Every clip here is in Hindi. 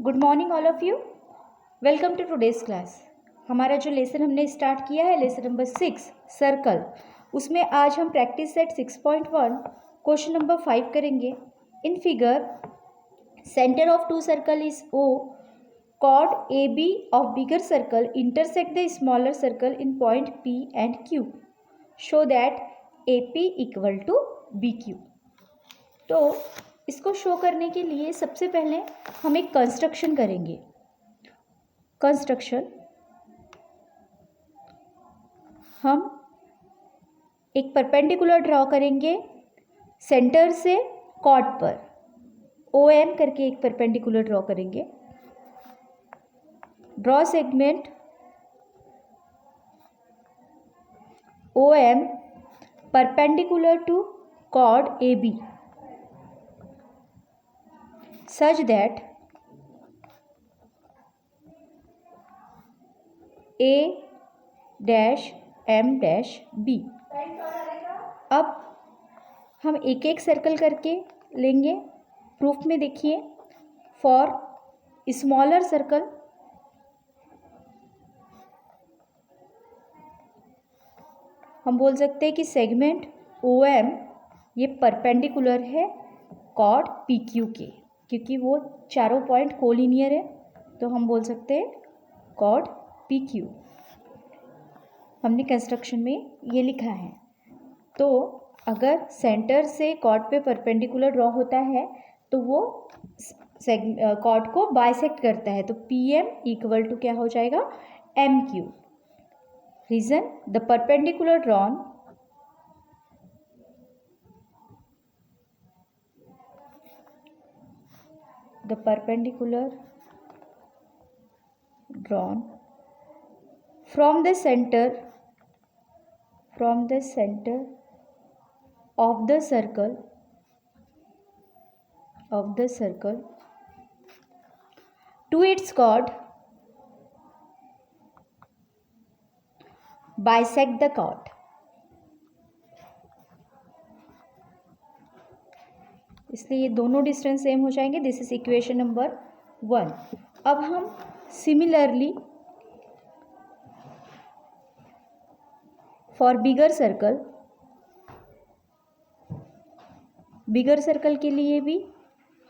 Good morning all of you. Welcome to today's class. हमारा जो लेसन हमने स्टार्ट किया है लेसन नंबर 6 सर्कल, उसमें आज हम प्रैक्टिस सेट 6.1 क्वेश्चन नंबर 5 करेंगे। In figure centre of two circle is O, chord A B of bigger circle intersect the smaller circle in point P and Q, show that A P equal to B Q. तो इसको शो करने के लिए सबसे पहले हम एक कंस्ट्रक्शन करेंगे। कंस्ट्रक्शन, हम एक परपेंडिकुलर ड्रॉ करेंगे सेंटर से कॉर्ड पर, ओ एम करके एक परपेंडिकुलर ड्रॉ करेंगे। Draw segment O M perpendicular to chord A B such that A dash M dash B। अब हम एक एक सर्कल करके लेंगे। प्रूफ में देखिए, फॉर स्मॉलर सर्कल हम बोल सकते हैं कि सेगमेंट OM ये परपेंडिकुलर है कॉर्ड PQ के, क्योंकि वो चारों पॉइंट कोलिनियर है, तो हम बोल सकते हैं कॉर्ड PQ। हमने कंस्ट्रक्शन में ये लिखा है। तो अगर सेंटर से कॉर्ड पे परपेंडिकुलर ड्रॉ होता है तो वो कॉर्ड को बाइसेक्ट करता है, तो PM इक्वल टू क्या हो जाएगा, MQ। Reason, the perpendicular drawn the perpendicular drawn from the center of the circle to its chord bisect the chord। इसलिए ये दोनों डिस्टेंस सेम हो जाएंगे। This is equation number 1। अब हम सिमिलरली फॉर बिगर सर्कल के लिए भी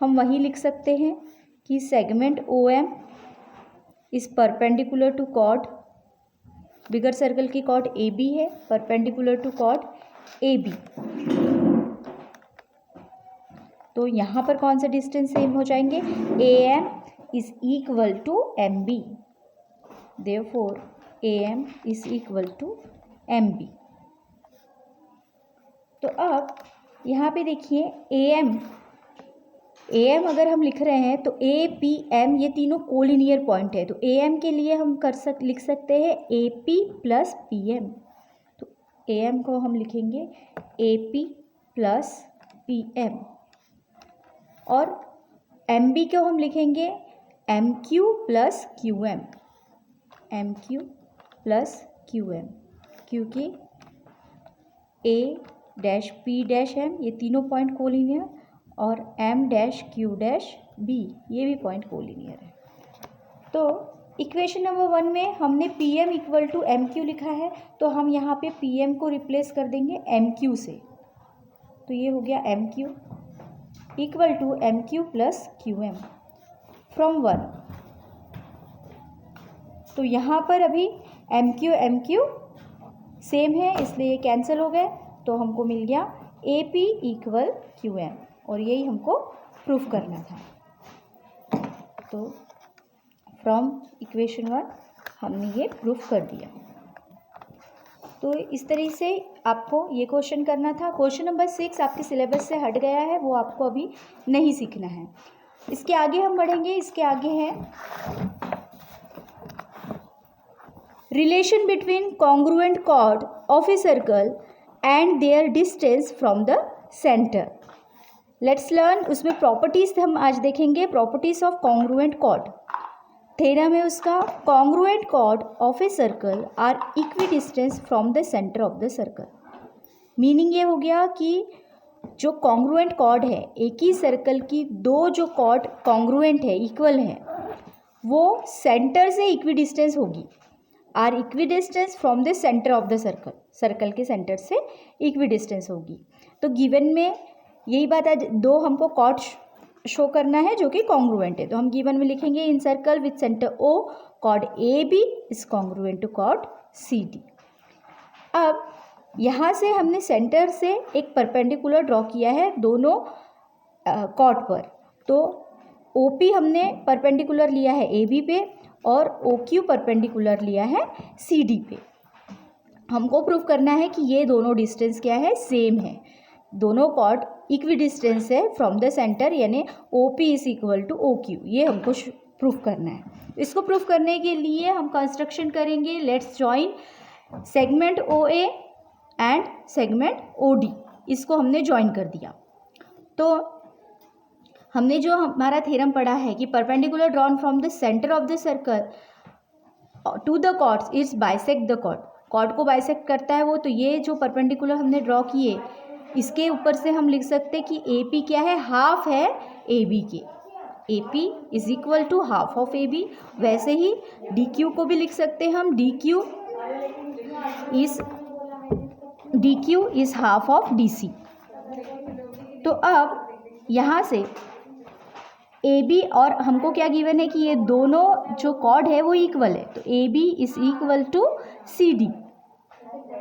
हम वही लिख सकते हैं कि segment OM is perpendicular to chord, bigger circle की कॉर्ड AB है, परपेंडिकुलर टू कॉर्ड AB। तो यहाँ पर कौन से डिस्टेंस सेम हो जाएंगे, AM is equal to MB, therefore AM is equal to MB। तो अब यहाँ पे देखिए AM अगर हम लिख रहे हैं तो APM ये तीनों कोलिनियर पॉइंट है, तो AM के लिए हम लिख सकते हैं AP प्लस PM। तो AM को हम लिखेंगे AP प्लस PM और MB को हम लिखेंगे MQ प्लस QM, क्योंकि A dash P dash M ये तीनों पॉइंट कोलिनियर और M dash Q dash B ये भी पॉइंट कोलिनियर है। तो इक्वेशन नंबर 1 में हमने PM इक्वल टू MQ लिखा है, तो हम यहाँ पे PM को रिप्लेस कर देंगे MQ से, तो ये हो गया MQ equal to MQ plus QM from 1। तो यहाँ पर अभी MQ सेम है, इसलिए कैंसिल हो गए, तो हमको मिल गया AP इक्वल QM, और यही हमको प्रूफ करना था। तो फ्रॉम इक्वेशन 1 हमने ये प्रूफ कर दिया। तो इस तरह से आपको ये क्वेश्चन करना था। क्वेश्चन नंबर 6 आपके सिलेबस से हट गया है, वो आपको अभी नहीं सीखना है। इसके आगे हम बढ़ेंगे। इसके आगे है relation between congruent chord of a circle and their distance from the centre. Let's learn, उसमें प्रॉपर्टीज हम आज देखेंगे, properties of congruent chord. Theorem है उसका, congruent chord of a circle are equidistance from the centre of the circle. Meaning ये हो गया कि जो कॉन्ग्रुएंट कॉर्ड है, एक ही सर्कल की दो जो कॉर्ड कॉन्ग्रुएंट है, इक्वल है, वो सेंटर से इक्वी डिस्टेंस होगी, are equidistance from the centre of the circle, circle के सेंटर से इक्वी डिस्टेंस होगी। तो गिवन में यही बात है, दो हमको कॉर्ड शो करना है जो कि कॉन्ग्रुएंट है, तो हम गिवन में लिखेंगे in circle with centre O chord A B is congruent to chord C D. अब यहाँ से हमने सेंटर से एक परपेंडिकुलर ड्रॉ किया है दोनों कॉर्ड पर, तो ओ पी हमने परपेंडिकुलर लिया है ए बी पे और ओ क्यू परपेंडिकुलर लिया है सी डी पे। हमको प्रूव करना है कि ये दोनों डिस्टेंस क्या है, सेम है, दोनों कॉर्ड इक्वी डिस्टेंस है फ्रॉम द सेंटर, यानी O P is equal to O Q, ये हमको प्रूफ करना है। इसको प्रूफ करने के लिए हम कंस्ट्रक्शन करेंगे, let's join segment O A and segment O D, इसको हमने ज्वाइन कर दिया। तो हमने जो हमारा थ्योरम पढ़ा है कि perpendicular drawn from the centre of the circle to the chords is bisect the chord, chord को बाइसेक्ट करता है वो, तो ये जो परपेंडिकुलर हमने ड्रॉ किए इसके ऊपर से हम लिख सकते हैं कि ए पी क्या है, हाफ है ए बी के, A P is equal to half of A B. वैसे ही डी क्यू को भी लिख सकते हैं हम, D Q is half of D C. तो अब यहाँ से ए बी और हमको क्या गिवन है कि ये दोनों जो कॉर्ड है वो इक्वल है, तो A B is equal to C D.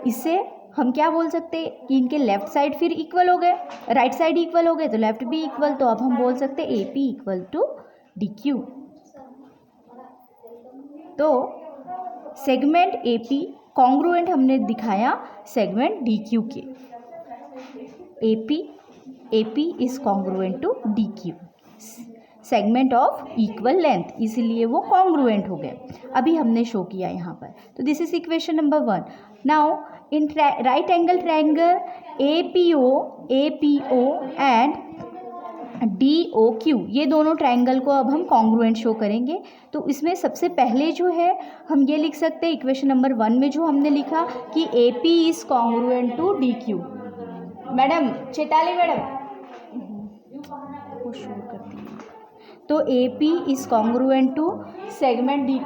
इससे हम क्या बोल सकते हैं कि इनके लेफ्ट साइड फिर इक्वल हो गए, राइट साइड इक्वल हो गए तो लेफ्ट भी इक्वल, तो अब हम बोल सकते हैं A P equal to D Q. तो सेगमेंट ए पी कॉन्ग्रुएंट हमने दिखाया सेगमेंट डी क्यू के, A P is congruent to D Q, segment of equal length, इसीलिए वो कॉन्ग्रुएंट हो गए। अभी हमने शो किया यहाँ पर। तो this is equation number 1। Now in right angle triangle A P O and D O Q, ये दोनों ट्रायंगल को अब हम कॉन्ग्रुएंट शो करेंगे। तो इसमें सबसे पहले जो है हम ये लिख सकते हैं इक्वेशन नंबर 1 में जो हमने लिखा कि A P is congruent to D Q. Madam Chaitali madam वो शो करती है, तो A P is congruent to segment D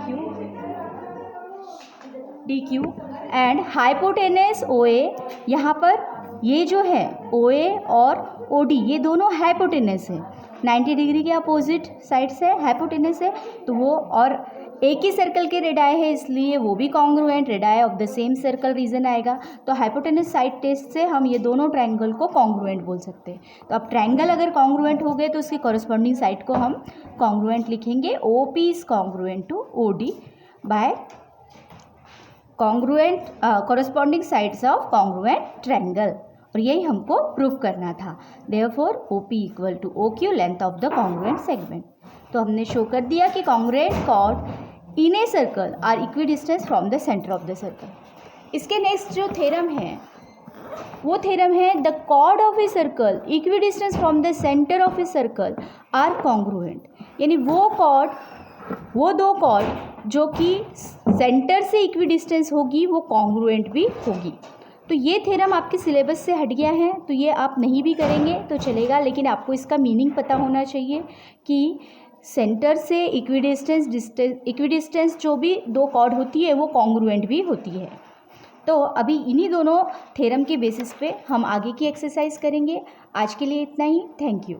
Q and hypotenuse O A, यहाँ पर ये जो है ओ ए और ओ डी ये दोनों हाइपोटेनस है, 90 डिग्री के अपोजिट साइड से हाइपोटेनस है, तो वो और एक ही सर्कल के रेडाई है इसलिए वो भी congruent, radii of the same circle reason आएगा। तो हाइपोटेनस साइड टेस्ट से हम ये दोनों ट्रायंगल को कॉन्ग्रुएंट बोल सकते हैं। तो अब ट्रायंगल अगर कॉन्ग्रुएंट हो गए तो उसकी कॉरस्पॉन्डिंग साइड को हम कॉन्ग्रुएंट लिखेंगे, O P is congruent to O D by congruent corresponding sides of congruent triangle, और यही हमको प्रूफ करना था। Therefore O P equal to O Q length of the congruent segment. तो हमने शो कर दिया कि congruent chord in a circle are equidistance from the centre of the circle. इसके नेक्स्ट जो थ्योरम है वो थ्योरम है the chord of a circle equi distance from the centre of a circle are congruent, यानी वो दो कॉर्ड जो कि सेंटर से इक्वी डिस्टेंस होगी वो कॉन्ग्रुएंट भी होगी। तो ये थ्योरम आपके सिलेबस से हट गया है, तो ये आप नहीं भी करेंगे तो चलेगा, लेकिन आपको इसका मीनिंग पता होना चाहिए कि सेंटर से इक्वी डिस्टेंस जो भी दो कॉर्ड होती है वो कॉन्ग्रुएंट भी होती है। तो अभी इन्हीं दोनों थ्योरम के बेसिस पे हम आगे की एक्सरसाइज करेंगे। आज के लिए इतना ही, थैंक यू।